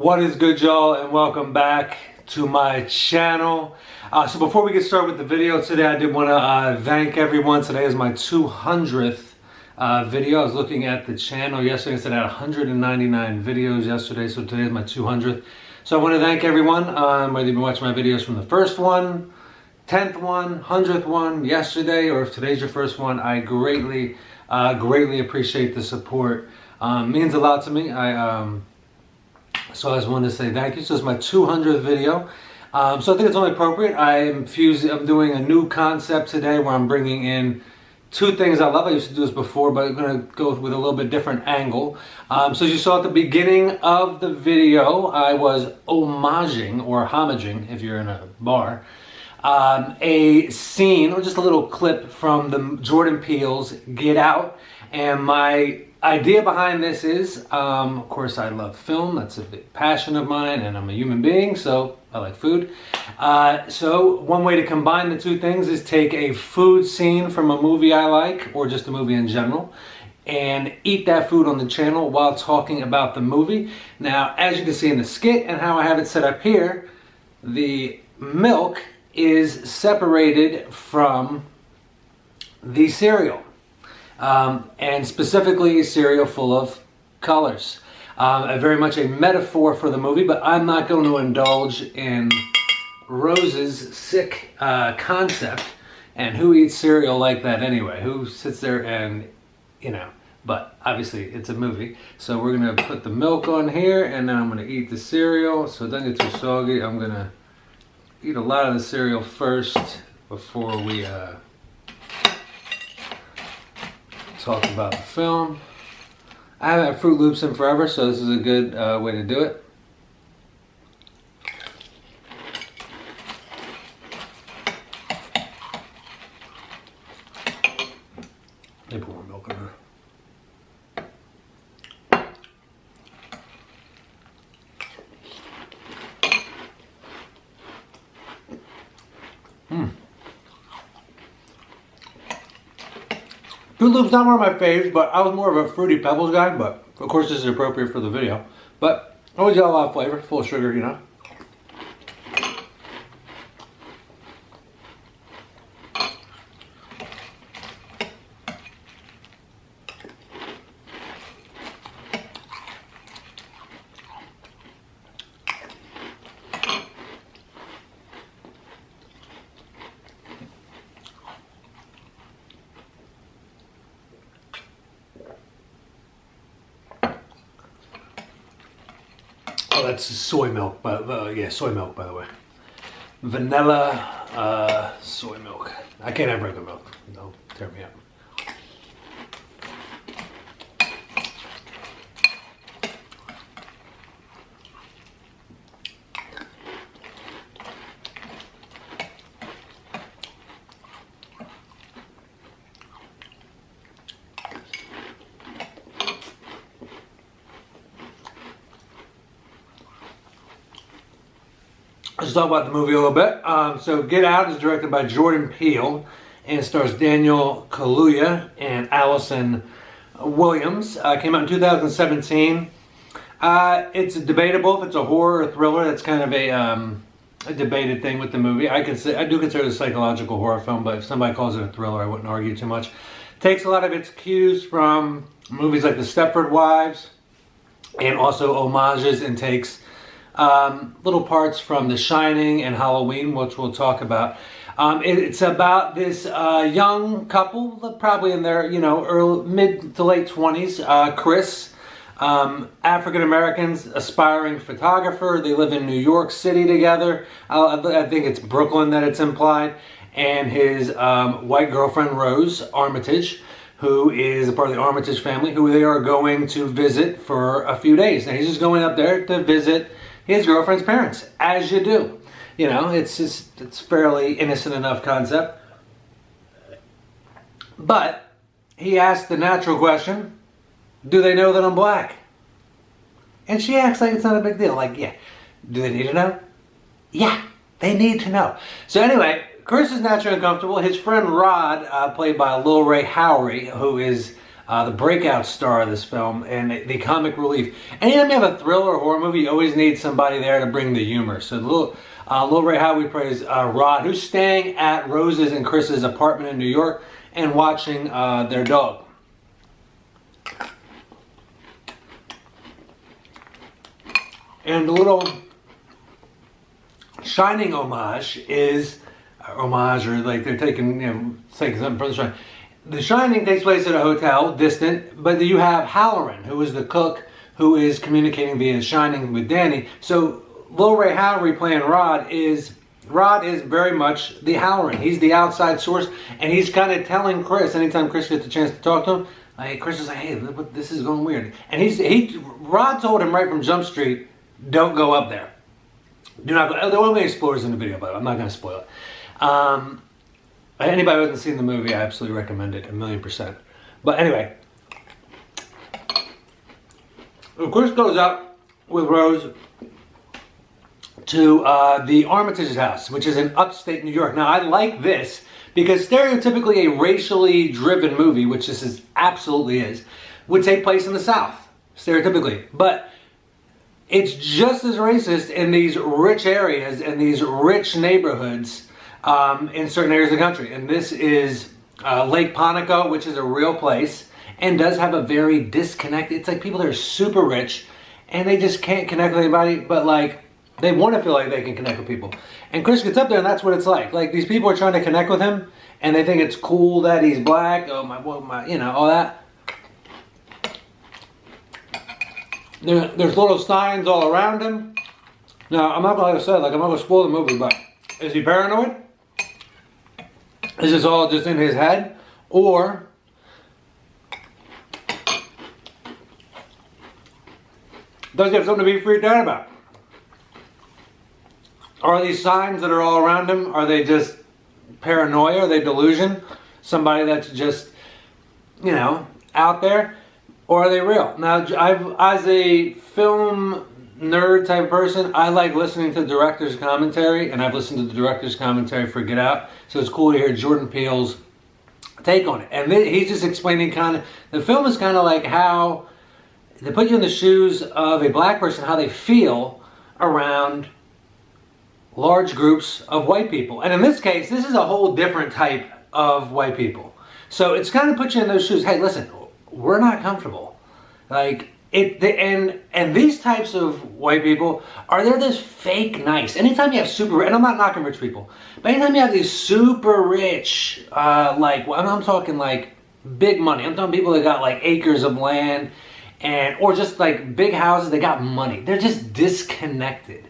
What is good, y'all, and welcome back to my channel. So before we get started with the video today, I did want to thank everyone. Today is my 200th video. I was looking at the channel yesterday. I said I had 199 videos yesterday, so today is my 200th. So I want to thank everyone, whether you've been watching my videos from the first one, 10th one, 100th one, yesterday, or if today's your first one. I greatly appreciate the support. It means a lot to me. So I just wanted to say thank you. So it's my 200th video. So I think it's only appropriate. I'm doing a new concept today where I'm bringing in two things I love. I used to do this before, but I'm going to go with a little bit different angle. So as you saw at the beginning of the video, I was homaging, if you're in a bar, a scene or just a little clip from the Jordan Peele's Get Out. And my idea behind this is, of course, I love film. That's a big passion of mine, and I'm a human being, so I like food. So one way to combine the two things is take a food scene from a movie I like, or just a movie in general, and eat that food on the channel while talking about the movie. Now, as you can see in the skit and how I have it set up here, the milk is separated from the cereal. And specifically cereal full of colors. Very much a metaphor for the movie, but I'm not going to indulge in Rose's sick concept. And who eats cereal like that anyway? Who sits there and, but obviously it's a movie. So we're going to put the milk on here, and then I'm going to eat the cereal so it doesn't get too soggy. I'm going to eat a lot of the cereal first before we talk about the film. I haven't had Fruit Loops in forever, so this is a good way to do it. Let me put more milk in her. Fruit Loops not one of my faves, but I was more of a Fruity Pebbles guy, but of course this is appropriate for the video. But always got a lot of flavor, full of sugar, Oh, that's soy milk, but yeah, soy milk, by the way. Vanilla soy milk. I can't have regular milk. They'll tear me up. Let's talk about the movie a little bit. So Get Out is directed by Jordan Peele and stars Daniel Kaluuya and Alison Williams. Came out in 2017. It's debatable if it's a horror or thriller. That's kind of a debated thing with the movie. I do consider it a psychological horror film, but if somebody calls it a thriller, I wouldn't argue too much. Takes a lot of its cues from movies like The Stepford Wives, and also homages and takes little parts from The Shining and Halloween, which we'll talk about. It's about this young couple, probably in their mid to late 20s. Chris, African Americans, aspiring photographer. They live in New York City together. I think it's Brooklyn that it's implied. And his white girlfriend Rose Armitage, who is a part of the Armitage family, who they are going to visit for a few days. Now he's just going up there to visit his girlfriend's parents, as you do. It's fairly innocent enough concept. But he asked the natural question, do they know that I'm black? And she acts like it's not a big deal. Like, yeah, do they need to know? Yeah, they need to know. So anyway, Chris is naturally uncomfortable. His friend Rod, played by Lil Ray Howery, who is the breakout star of this film and the comic relief. Anytime you have a thriller or horror movie, you always need somebody there to bring the humor. So Lil Ray Howe, we praise Rod, who's staying at Rose's and Chris's apartment in New York and watching their dog. And the little Shining homage is, or like they're taking, taking something from The Shining. The Shining takes place at a hotel, distant, but you have Halloran, who is the cook, who is communicating via Shining with Danny. So Lil Ray Howe replaying Rod is very much the Halloran. He's the outside source, and he's kind of telling Chris, anytime Chris gets a chance to talk to him, like Chris is like, hey, this is going weird. And Rod told him right from Jump Street, don't go up there. Do not go. There won't be any spoilers in the video, but I'm not going to spoil it. Anybody who hasn't seen the movie, I absolutely recommend it, 1,000,000%. But anyway, Chris goes up with Rose to the Armitage's house, which is in upstate New York. Now, I like this because stereotypically a racially driven movie, which this absolutely is, would take place in the South, stereotypically. But it's just as racist in these rich areas and these rich neighborhoods in certain areas of the country. And this is Lake Poneco, which is a real place and does have a very disconnected, it's like people that are super rich and they just can't connect with anybody, but like they want to feel like they can connect with people. And Chris gets up there and that's what it's like. Like these people are trying to connect with him and they think it's cool that he's black, oh my, all that. There's little signs all around him. Now, I'm not going to say, I'm not going to spoil the movie, but is he paranoid? Is this all just in his head? Or does he have something to be freaked out about? Are these signs that are all around him, are they just paranoia? Are they delusion? Somebody that's just, out there? Or are they real? Now, as a film nerd type person, I like listening to director's commentary, and I've listened to the director's commentary for Get Out, so it's cool to hear Jordan Peele's take on it. And he's just explaining the film is kind of like how they put you in the shoes of a black person, how they feel around large groups of white people. And in this case, this is a whole different type of white people. So it's kind of put you in those shoes. Hey, listen, we're not comfortable. And these types of white people they're this fake nice. Anytime you have super, and I'm not knocking rich people, but anytime you have these super rich, I'm talking like big money. I'm talking people that got like acres of land or just like big houses, they got money. They're just disconnected.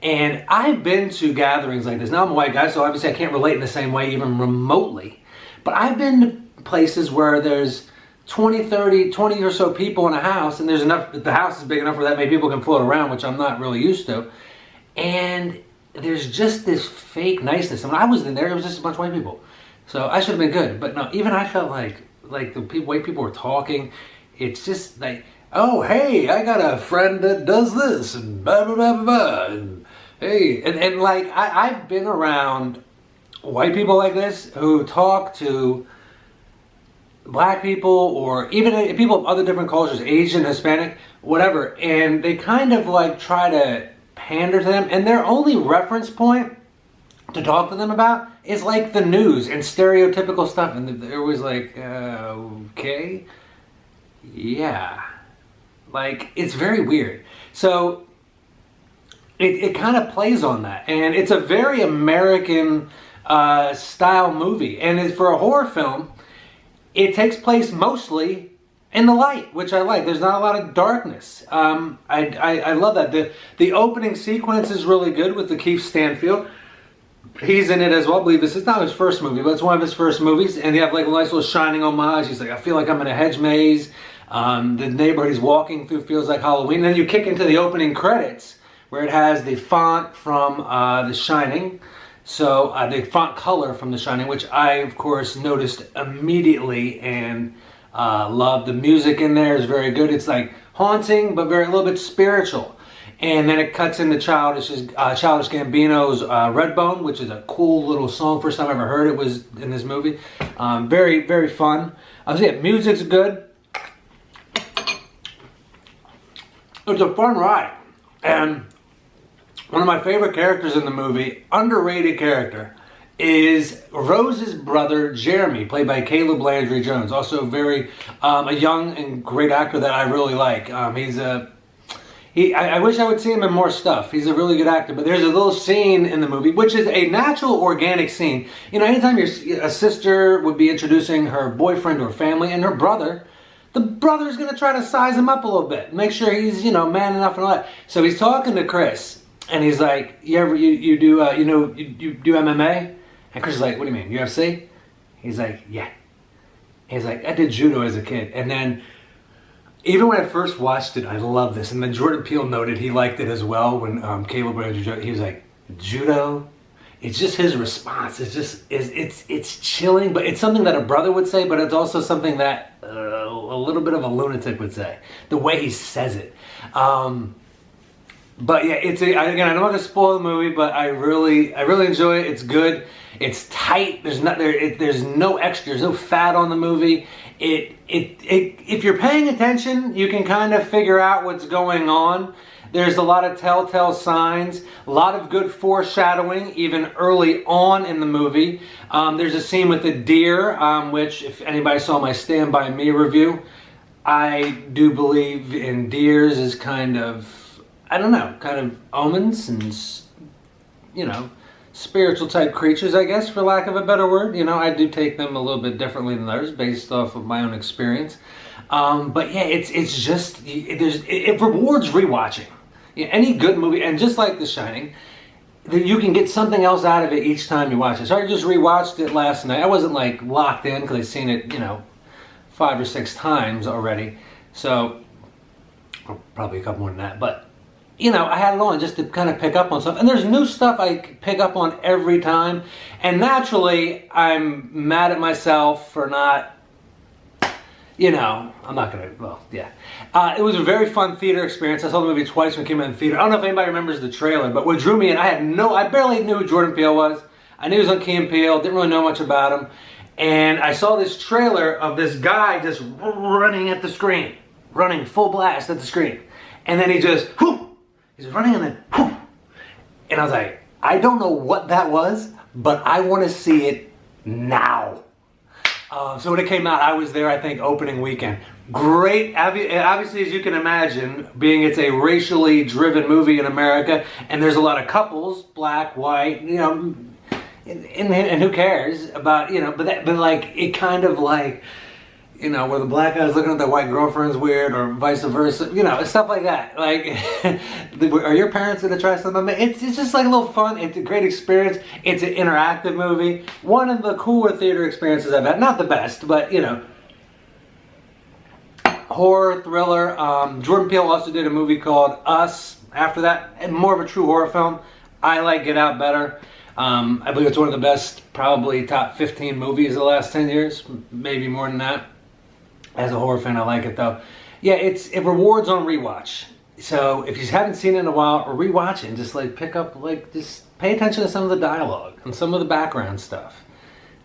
And I've been to gatherings like this. Now I'm a white guy, so obviously I can't relate in the same way even remotely. But I've been to places where there's 20 or so people in a house, and there's enough, the house is big enough where that many people can float around, which I'm not really used to. And there's just this fake niceness. And when I was in there, it was just a bunch of white people. So I should have been good. But no, even I felt like the white people were talking. It's just like, oh, hey, I got a friend that does this, and blah, blah, blah, blah, blah. And hey, and like, I've been around white people like this who talk to black people or even people of other different cultures, Asian, Hispanic, whatever, and they kind of like try to pander to them, and their only reference point to talk to them about is like the news and stereotypical stuff, and they're always like, okay, yeah, like it's very weird. So it kind of plays on that, and it's a very American style movie, and for a horror film, it takes place mostly in the light, which I like. There's not a lot of darkness. I love that. The opening sequence is really good with the Keith Stanfield. He's in it as well. I believe this is not his first movie, but it's one of his first movies. And you have like a nice little Shining homage. He's like, I feel like I'm in a hedge maze. The neighborhood he's walking through feels like Halloween. And then you kick into the opening credits where it has the font from The Shining. So the font color from The Shining, which I, of course, noticed immediately and loved. The music in there is very good. It's like haunting, but a little bit spiritual. And then it cuts into Childish Gambino's Redbone, which is a cool little song. First time I ever heard it was in this movie. Very, very fun. I was music's good. It's a fun ride. And one of my favorite characters in the movie, underrated character, is Rose's brother, Jeremy, played by Caleb Landry Jones. Also very, a young and great actor that I really like. I wish I would see him in more stuff. He's a really good actor. But there's a little scene in the movie, which is a natural, organic scene. You know, anytime a sister would be introducing her boyfriend to her family and her brother, the brother's going to try to size him up a little bit. Make sure he's, you know, man enough and all that. So he's talking to Chris, and he's like, you do MMA? And Chris is like, what do you mean, UFC? He's like, yeah. He's like, I did judo as a kid. And then, even when I first watched it, I loved this. And then Jordan Peele noted he liked it as well when Caleb Landry Jones, he was like, judo? It's just his response. It's just, it's chilling, but it's something that a brother would say, but it's also something that a little bit of a lunatic would say. The way he says it. But yeah, again, I don't want to spoil the movie, but I really enjoy it. It's good. It's tight. There's no extra. There's no fat on the movie. If you're paying attention, you can kind of figure out what's going on. There's a lot of telltale signs, a lot of good foreshadowing, even early on in the movie. There's a scene with a deer, which, if anybody saw my Stand By Me review, I do believe in deers as kind of, I don't know, kind of omens and, you know, spiritual type creatures, I guess, for lack of a better word. You know, I do take them a little bit differently than others based off of my own experience. But yeah, it's just, it rewards rewatching. You know, any good movie, and just like The Shining, you can get something else out of it each time you watch it. So I just rewatched it last night. I wasn't like locked in because I'd seen it, you know, 5 or 6 times already. So, probably a couple more than that, but you know, I had it on just to kind of pick up on stuff. And there's new stuff I pick up on every time. And naturally, I'm mad at myself for not, you know, I'm not going to, well, yeah. It was a very fun theater experience. I saw the movie twice when it came out in theater. I don't know if anybody remembers the trailer, but what drew me in, I barely knew who Jordan Peele was. I knew he was on Key and Peele, didn't really know much about him. And I saw this trailer of this guy just running at the screen, running full blast at the screen. And then he just, whoop, he's running and then, whew. And I was like, I don't know what that was, but I want to see it now. So when it came out, I was there, I think, opening weekend. Great, obviously, as you can imagine, being it's a racially driven movie in America, and there's a lot of couples, black, white, you know, and who cares about, you know, but like, it kind of like, you know, where the black guy's looking at the white girlfriend's weird, or vice versa, you know, stuff like that. Like, are your parents going to try something? It's just like a little fun. It's a great experience. It's an interactive movie. One of the cooler theater experiences I've had. Not the best, but, you know, horror, thriller. Jordan Peele also did a movie called Us after that, and more of a true horror film. I like Get Out better. I believe it's one of the best, probably top 15 movies of the last 10 years, maybe more than that. As a horror fan, I like it though. Yeah, it rewards on rewatch. So if you haven't seen it in a while, or rewatch it and just like pick up, like just pay attention to some of the dialogue and some of the background stuff.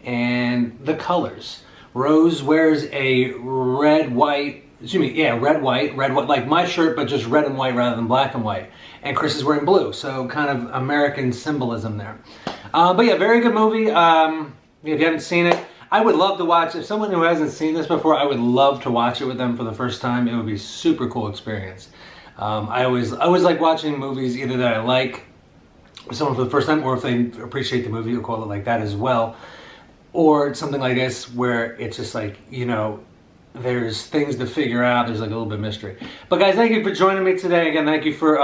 And the colors. Rose wears a red, white, like my shirt, but just red and white rather than black and white. And Chris is wearing blue, so kind of American symbolism there. But yeah, very good movie. If you haven't seen it, I would love to watch. If someone who hasn't seen this before, I would love to watch it with them for the first time. It would be a super cool experience. I always like watching movies either that I like with someone for the first time, or if they appreciate the movie, we'll call it like that as well. Or something like this where it's just like, you know, there's things to figure out. There's like a little bit of mystery. But guys, thank you for joining me today. Again, thank you for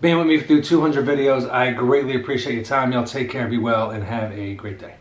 being with me through 200 videos. I greatly appreciate your time. Y'all take care, be well, and have a great day.